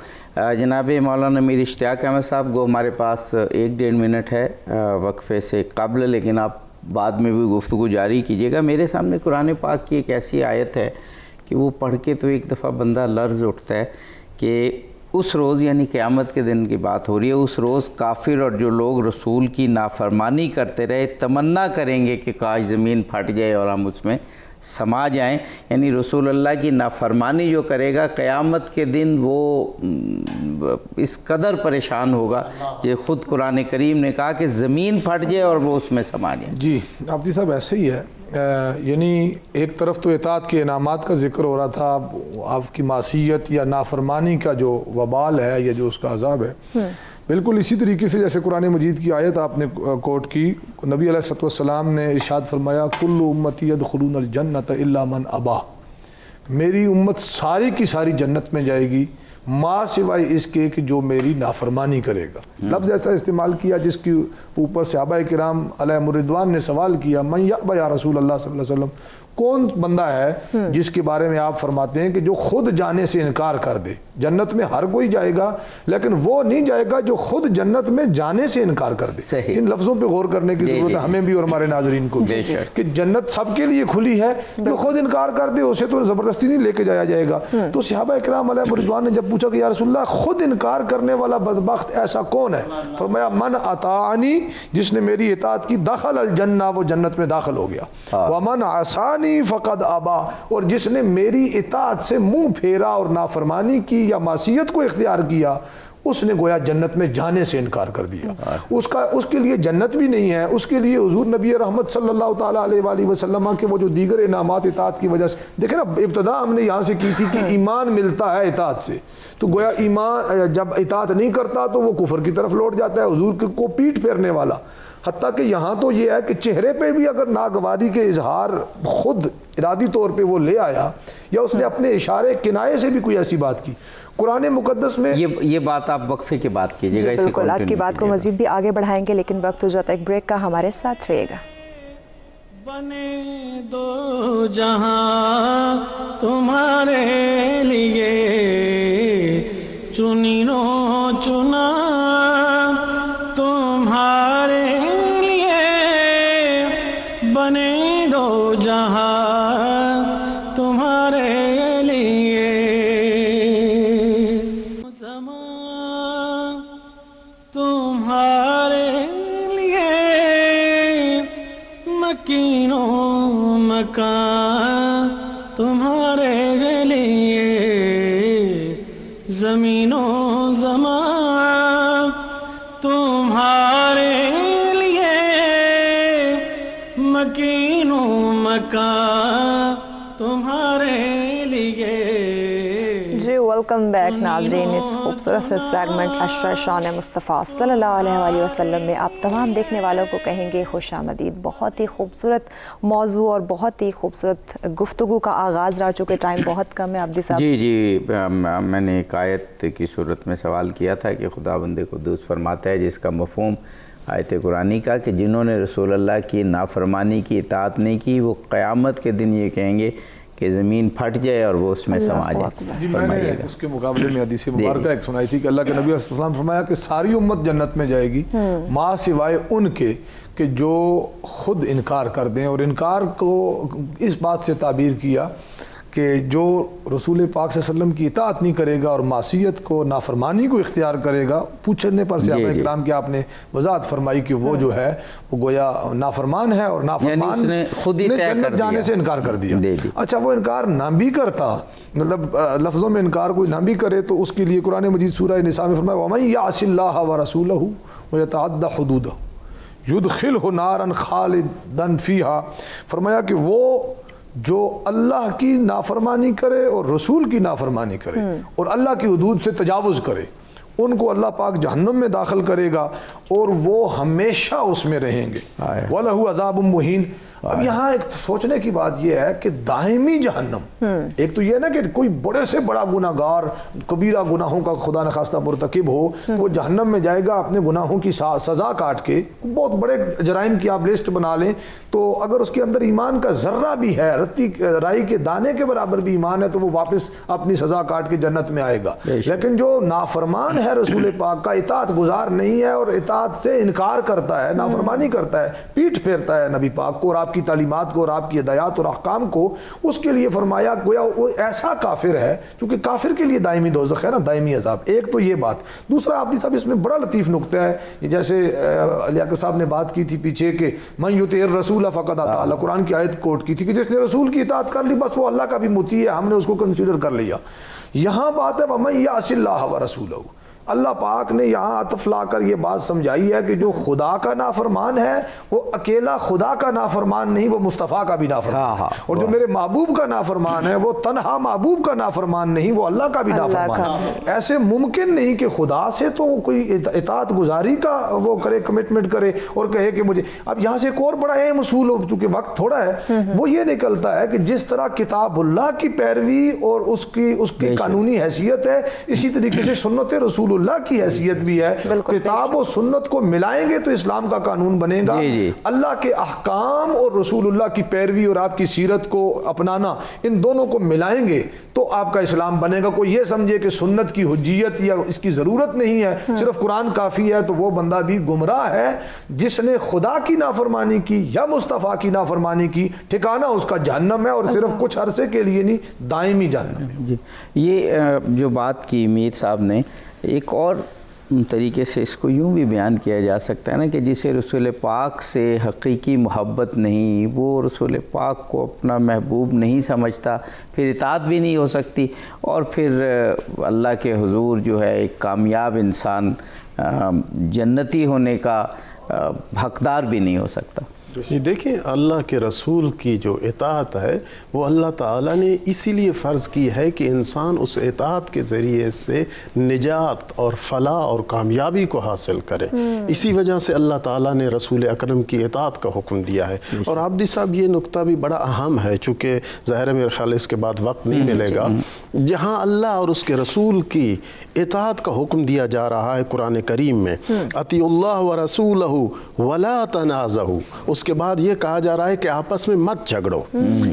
جناب مولانا میر اشتیاق احمد صاحب کو ہمارے پاس 1-1.5 منٹ ہے وقفے سے قبل، لیکن آپ بعد میں بھی گفتگو جاری کیجیے گا. میرے سامنے قرآن پاک کی ایک ایسی آیت ہے کہ وہ پڑھ کے تو ایک دفعہ بندہ لرز اٹھتا ہے کہ اس روز یعنی قیامت کے دن کی بات ہو رہی ہے. اس روز کافر اور جو لوگ رسول کی نافرمانی کرتے رہے تمنا کریں گے کہ کاش زمین پھٹ جائے اور ہم اس میں سما جائیں. یعنی رسول اللہ کی نافرمانی جو کرے گا قیامت کے دن وہ اس قدر پریشان ہوگا کہ خود قرآن کریم نے کہا کہ زمین پھٹ جائے اور وہ اس میں سما جائے. جی آفتی صاحب ایسے ہی ہے. یعنی ایک طرف تو اطاعت کے انعامات کا ذکر ہو رہا تھا، آپ کی معصیت یا نافرمانی کا جو وبال ہے یا جو اس کا عذاب ہے، بالکل اسی طریقے سے جیسے قرآن مجید کی آیت آپ نے کوٹ کی، نبی علیہ الصلوۃ والسلام نے ارشاد فرمایا کل امتی یدخلون الجنت الا من ابا، میری امت ساری کی ساری جنت میں جائے گی ما سوائے اس کے کہ جو میری نافرمانی کرے گا. لفظ ایسا استعمال کیا جس کے اوپر صحابہ کرام علیہم الرضوان نے سوال کیا من یأبی یا رسول اللہ صلی اللہ علیہ وسلم, کون بندہ ہے جس کے بارے میں آپ فرماتے ہیں کہ جو خود جانے سے انکار کر دے. جنت میں ہر کوئی جائے گا لیکن وہ نہیں جائے گا جو خود جنت میں جانے سے انکار کر دے. ان لفظوں پہ غور کرنے کی ضرورت ہے ہمیں بھی اور ہمارے ناظرین کو بھی, کہ جنت سب کے لیے کھلی ہے, جو خود انکار کر دے اسے تو زبردستی نہیں لے کے جایا جائے گا. تو صحابہ کرام علیہم الرضوان نے جب پوچھا کہ یا رسول اللہ خود انکار کرنے والا بدبخت ایسا کون ہے, فرمایا من اطاعنی, جس نے میری اطاعت کی دخل الجنہ, وہ جنت میں داخل ہو گیا. ومن عصانی فقد ابا, اور جس نے میری اطاعت سے منہ پھیرا اور نافرمانی کی یا معصیت کو اختیار کیا, اس نے گویا جنت میں جانے سے انکار کر دیا. اس کے لیے جنت بھی نہیں ہے, اس کے لیے حضور نبی رحمت صلی اللہ تعالیٰ علیہ وآلہ وسلم کے وہ جو دیگر انعامات اطاعت کی وجہ سے, دیکھیں نا ابتدا ہم نے یہاں سے کی تھی کہ ایمان ملتا ہے اطاعت سے, تو گویا ایمان جب اطاعت نہیں کرتا تو وہ کفر کی طرف لوٹ جاتا ہے, حضور کو پیٹ پھیرنے والا. حتیٰ کہ یہاں تو یہ ہے کہ چہرے پہ بھی اگر ناگواری کے اظہار خود ارادی طور پہ وہ لے آیا, یا اس نے اپنے اشارے کنائے سے بھی کوئی ایسی بات کی, قرآن مقدس میں یہ بات آپ وقفے کی بات کیجیے گا. بالکل آپ کی بات کو مزید بھی آگے بڑھائیں گے, لیکن وقت ہو جاتا ہے ایک بریک کا, ہمارے ساتھ رہے گا. بنے دو جہاں تمہارے لیے, چنینو چنا تمہارے لیے, بنے دو جہاں تمہارے لیے, زمان تمہارے لیے, مکین و مکان تمہارے لیے, زمین و زمان تمہارے لیے, مکین و مکان تمہارے لیے. جی ویلکم بیک ناظرین, اس خوبصورت سے سیگمنٹ عشرہ شان مصطفیٰ صلی اللہ علیہ وآلہ وسلم میں آپ تمام دیکھنے والوں کو کہیں گے خوش آمدید. بہت ہی خوبصورت موضوع اور بہت ہی خوبصورت گفتگو کا آغاز رہا, چونکہ ٹائم بہت کم ہے. عبدی صاحب جی میں نے ایک آیت کی صورت میں سوال کیا تھا کہ خدا بندے قدوس فرماتا ہے, جس کا مفہوم آیت قرآنی کا کہ جنہوں نے رسول اللہ کی نافرمانی کی اطاعت نہیں کی, وہ قیامت کے دن یہ کہیں گے کہ زمین پھٹ جائے اور وہ اس میں سما جائے. جی میں نے اس کے مقابلے میں حدیث مبارکہ ایک سنائی تھی کہ اللہ کے نبی علیہ السلام فرمایا کہ ساری امت جنت میں جائے گی ماں سوائے ان کے کہ جو خود انکار کر دیں. اور انکار کو اس بات سے تعبیر کیا کہ جو رسول پاک صلی اللہ علیہ وسلم کی اطاعت نہیں کرے گا اور معصیت کو نافرمانی کو اختیار کرے گا. پوچھنے پر صحابہ کرام کی آپ نے وضاحت فرمائی کہ وہ جو ہے وہ گویا نافرمان ہے, اور نافرمان نے جنت جانے سے انکار کر دیا. اچھا وہ انکار نہ بھی کرتا, مطلب لفظوں میں انکار کوئی نہ بھی کرے, تو اس کے لیے قرآن مجید سورہ نساء میں فرمایا وَمَن يَعْصِ اللَّهَ وَرَسُولَهُ وَيَتَعَدَّ حُدُودَهُ يُدْخِلْهُ نَارًا خَالِدًا فِيهَا. فرمایا کہ وہ جو اللہ کی نافرمانی کرے اور رسول کی نافرمانی کرے اور اللہ کی حدود سے تجاوز کرے, ان کو اللہ پاک جہنم میں داخل کرے گا اور وہ ہمیشہ اس میں رہیں گے. وَلَهُ عَذَابٌ مُّهِينٌ. اب یہاں ایک سوچنے کی بات یہ ہے کہ دائمی جہنم, ایک تو یہ نا کہ کوئی بڑے سے بڑا گناہ گار کبیرہ گناہوں کا خدا نخواستہ مرتکب ہو, وہ جہنم میں جائے گا اپنے گناہوں کی سزا کاٹ کے. بہت بڑے جرائم کی آپ لسٹ بنا لیں, تو اگر اس کے اندر ایمان کا ذرہ بھی ہے, رتی رائی کے دانے کے برابر بھی ایمان ہے, تو وہ واپس اپنی سزا کاٹ کے جنت میں آئے گا. لیکن جو نافرمان ہے رسول پاک کا, اطاعت گزار نہیں ہے اور اطاعت سے انکار کرتا ہے, نافرمانی کرتا ہے, پیٹ پھیرتا ہے نبی پاک کو اور آپ کی تعلیمات کو اور آپ کی ہدایات اور احکام کو, اس کے لیے فرمایا گویا وہ ایسا کافر ہے, چونکہ کافر کے لیے دائمی دوزخ ہے نا, دائمی عذاب. ایک تو یہ بات. دوسرا عابدی صاحب اس میں بڑا لطیف نقطہ ہے, جیسے لیاقت صاحب نے بات کی تھی پیچھے کہ من یطیع الرسول فقد اطاع اللہ, قرآن کی آیت کوٹ کی تھی کہ جس نے رسول کی اطاعت کر لی بس وہ اللہ کا بھی مطیع ہے, ہم نے اس کو کنسیڈر کر لیا. یہاں بات ہے وَمَن يَعْصِ اللَّهَ وَرَسُولَهُ, اللہ پاک نے یہاں عطف لا کر یہ بات سمجھائی ہے کہ جو خدا کا نافرمان ہے وہ اکیلا خدا کا نافرمان نہیں، وہ مصطفیٰ کا بھی نافرمان ہے، اور جو میرے محبوب کا نافرمان ہے وہ تنہا محبوب کا نافرمان نہیں، وہ اللہ کا بھی نافرمان ہے۔ ایسے ممکن نہیں کہ خدا سے تو کوئی اطاعت گزاری کا وہ کرے، کمٹمنٹ کرے اور کہے کہ مجھے۔ اب یہاں سے ایک اور بڑا اہم اصول ہو، چونکہ وقت تھوڑا ہے، وہ یہ نکلتا ہے کہ جس طرح کتاب اللہ کی پیروی اور اس کی قانونی حیثیت ہے، اسی طریقے سے سنت رسول اللہ کی حیثیت بھی ہے۔ کتاب و سنت کو ملائیں گے تو اسلام کا قانون بنے گا، اللہ کے احکام اور رسول اللہ کی پیروی اور آپ کی سیرت کو اپنانا، ان دونوں کو ملائیں گے تو آپ کا اسلام بنے گا۔ کوئی یہ سمجھے کہ سنت کی حجیت یا اس کی ضرورت نہیں ہے، صرف قرآن کافی ہے، تو وہ بندہ بھی گمراہ ہے۔ جس نے خدا کی نافرمانی کی یا مصطفیٰ کی نافرمانی کی، ٹھکانہ اس کا جہنم ہے، اور صرف کچھ عرصے کے لیے نہیں، دائمی جہنم ہے۔ یہ جو بات کی میر صاحب نے، ایک اور طریقے سے اس کو یوں بھی بیان کیا جا سکتا ہے نا کہ جسے رسول پاک سے حقیقی محبت نہیں، وہ رسول پاک کو اپنا محبوب نہیں سمجھتا، پھر اطاعت بھی نہیں ہو سکتی، اور پھر اللہ کے حضور جو ہے ایک کامیاب انسان جنتی ہونے کا حقدار بھی نہیں ہو سکتا۔ یہ دیکھیں، اللہ کے رسول کی جو اطاعت ہے وہ اللہ تعالیٰ نے اسی لیے فرض کی ہے کہ انسان اس اطاعت کے ذریعے سے نجات اور فلاح اور کامیابی کو حاصل کرے۔ اسی وجہ سے اللہ تعالیٰ نے رسول اکرم کی اطاعت کا حکم دیا ہے۔ اور عابدی صاحب یہ نقطہ بھی بڑا اہم ہے، چونکہ ظاہر ہے میرے خیال اس کے بعد وقت نہیں ملے گا، جہاں اللہ اور اس کے رسول کی اطاعت کا حکم دیا جا رہا ہے قرآن کریم میں، اطیعوا اللہ ورسولہ ولا تنازعوا، اس کے بعد یہ کہا جا رہا ہے کہ آپس میں مت جھگڑو،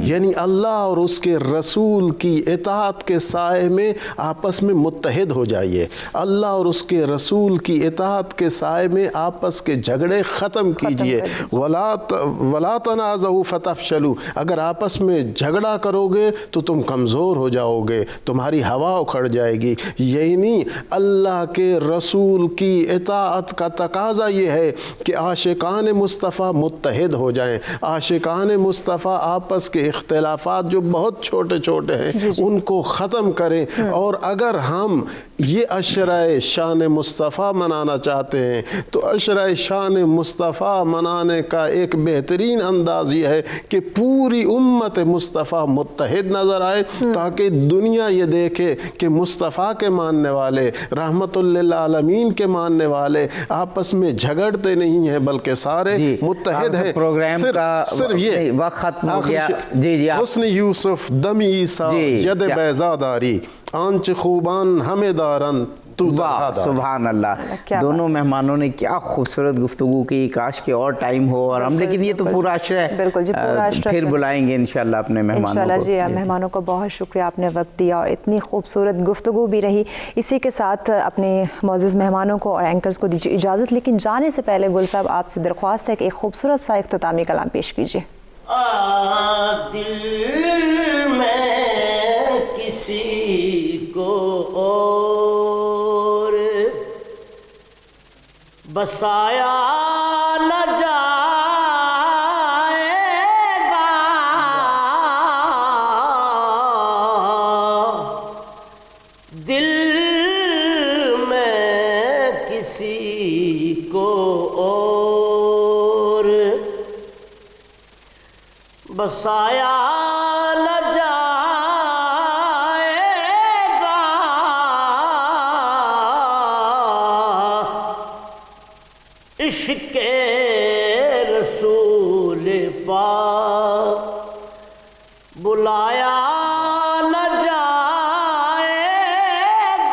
یعنی اللہ اور اس کے رسول کی اطاعت کے سائے میں آپس میں متحد ہو جائیے، اللہ اور اس کے رسول کی اطاعت کے سائے میں آپس کے جھگڑے ختم کیجئے، ولا تنازعوا فتفشلوا، اگر آپس میں جھگڑا کرو گے تو تم کمزور ہو جاؤ گے، تمہاری ہوا اکھڑ جائے گی۔ یعنی اللہ کے رسول کی اطاعت کا تقاضا یہ ہے کہ عاشقان مصطفیٰ متحد ہو جائیں، عاشقان مصطفیٰ آپس کے اختلافات جو بہت چھوٹے چھوٹے ہیں ان کو ختم کریں۔ اور اگر ہم یہ عشرۂ شان مصطفیٰ منانا چاہتے ہیں تو عشرۂ شان مصطفیٰ منانے کا ایک بہترین انداز یہ ہے کہ پوری امت مصطفیٰ متحد نظر آئے، تاکہ دنیا یہ دیکھے کہ مصطفیٰ کے ماننے والے، رحمت للعالمین کے ماننے والے آپس میں جھگڑتے نہیں ہیں بلکہ سارے متحد ہیں۔ پروگرام کا صرف یہ وقت ختم ہو گیا۔ جی حسن یوسف دم عیسیٰ ید بیضاداری آنچ خوبان ہمیں دارن تو سبحان اللہ۔ دونوں مہمانوں نے کیا خوبصورت گفتگو کی، کاش کے اور ٹائم ہو، اور ہم لیکن یہ تو پورا عشرہ ہے، پھر بلائیں گے انشاءاللہ اپنے مہمانوں کو۔ جی مہمانوں کو بہت شکریہ، آپ نے وقت دیا اور اتنی خوبصورت گفتگو بھی رہی۔ اسی کے ساتھ اپنے معزز مہمانوں کو اور اینکرز کو دیجیے اجازت، لیکن جانے سے پہلے گل صاحب آپ سے درخواست ہے کہ ایک خوبصورت سا اختتامی کلام پیش کیجیے۔ دل میں کسی کو اور بسایا نہ جائے گا، دل میں کسی کو اور بسایا نہ جائے گا، عشق رسول پاک بلایا نہ جائے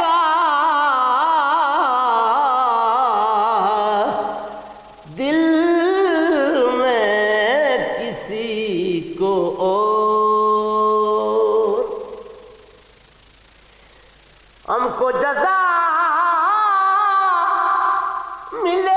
گا، دل میں کسی کو اور ہم کو جزا ملے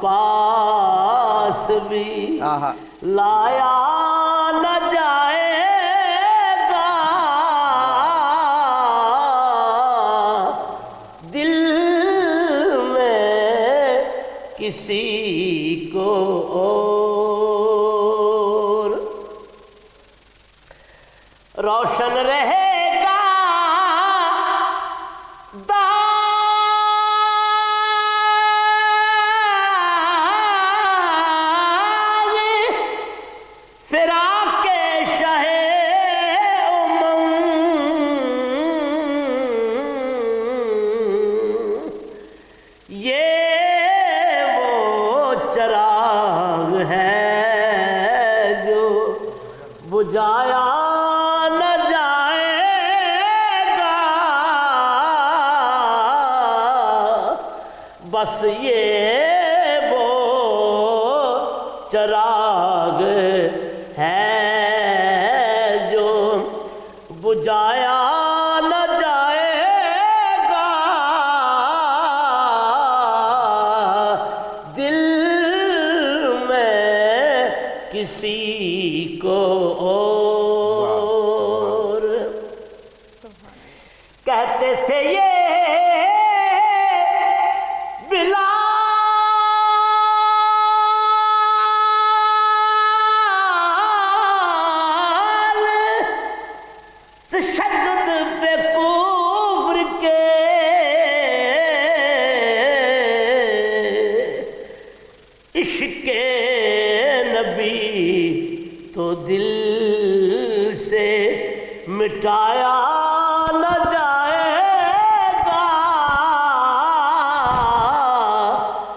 پاس بھی لایا نہ جائے گا دل میں کسی کو اور روشن رہے گا فراق شہ امم یہ وہ چراغ ہے جو بجھایا نہ جائے گا بس یہ وہ چراغ ہے جو بجھایا نہ جائے گا دل میں کسی کو اور کہتے تھے یہ تشدد پہ کفر کے عشق نبی تو دل سے مٹایا